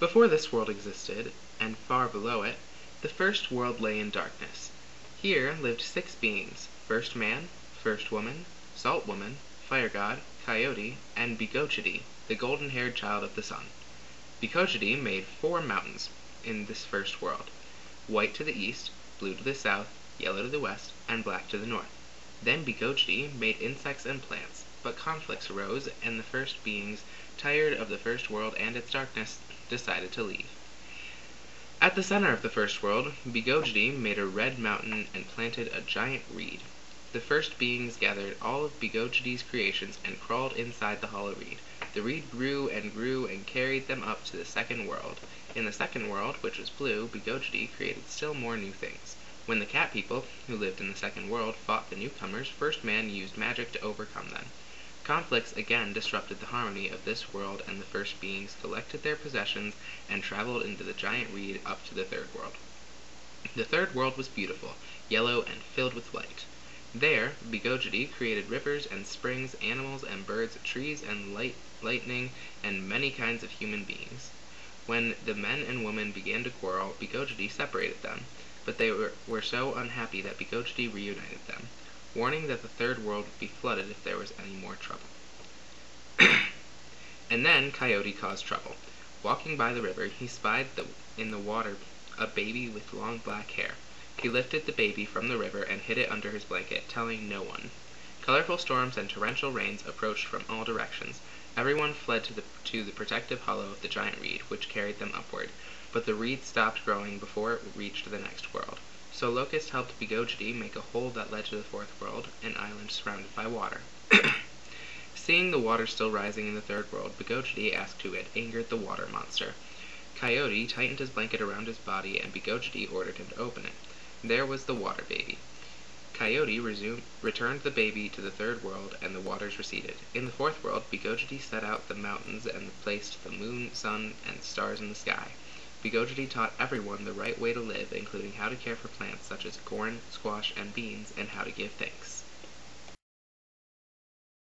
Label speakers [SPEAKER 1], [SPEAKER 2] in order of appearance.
[SPEAKER 1] Before this world existed, and far below it, the first world lay in darkness. Here lived 6 beings: First Man, First Woman, Salt Woman, Fire God, Coyote, and Bigochidi, the golden-haired child of the sun. Bigochidi made 4 mountains in this first world: white to the east, blue to the south, yellow to the west, and black to the north. Then Bigochidi made insects and plants, but conflicts arose, and the first beings, tired of the first world and its darkness, decided to leave. At the center of the first world, Bigochidi made a red mountain and planted a giant reed. The first beings gathered all of Bigochidi's creations and crawled inside the hollow reed. The reed grew and carried them up to the second world. In the second world, which was blue, Bigochidi created still more new things. When the cat people, who lived in the second world, fought the newcomers, First Man used magic to overcome them. Conflicts again disrupted the harmony of this world, and the first beings collected their possessions and traveled into the giant reed up to the third world. The third world was beautiful, yellow, and filled with light. There, Bigochidi created rivers and springs, animals and birds, trees and lightning, and many kinds of human beings. When the men and women began to quarrel, Bigochidi separated them, but they were so unhappy that Bigochidi reunited them, warning that the third world would be flooded if there was any more trouble. And then Coyote caused trouble. Walking by the river, he spied in the water a baby with long black hair. He lifted the baby from the river and hid it under his blanket, telling no one. Colorful storms and torrential rains approached from all directions. Everyone fled to the protective hollow of the giant reed, which carried them upward, but the reed stopped growing before it reached the next world. So Locust helped Bigochidi make a hole that led to the fourth world, an island surrounded by water. Seeing the water still rising in the third world, Bigochidi asked who had angered the water monster. Coyote tightened his blanket around his body, and Bigochidi ordered him to open it. There was the water baby. Coyote returned the baby to the third world, and the waters receded. In the fourth world, Bigochidi set out the mountains and placed the moon, sun, and stars in the sky. Bigochidi taught everyone the right way to live, including how to care for plants such as corn, squash, and beans, and how to give thanks.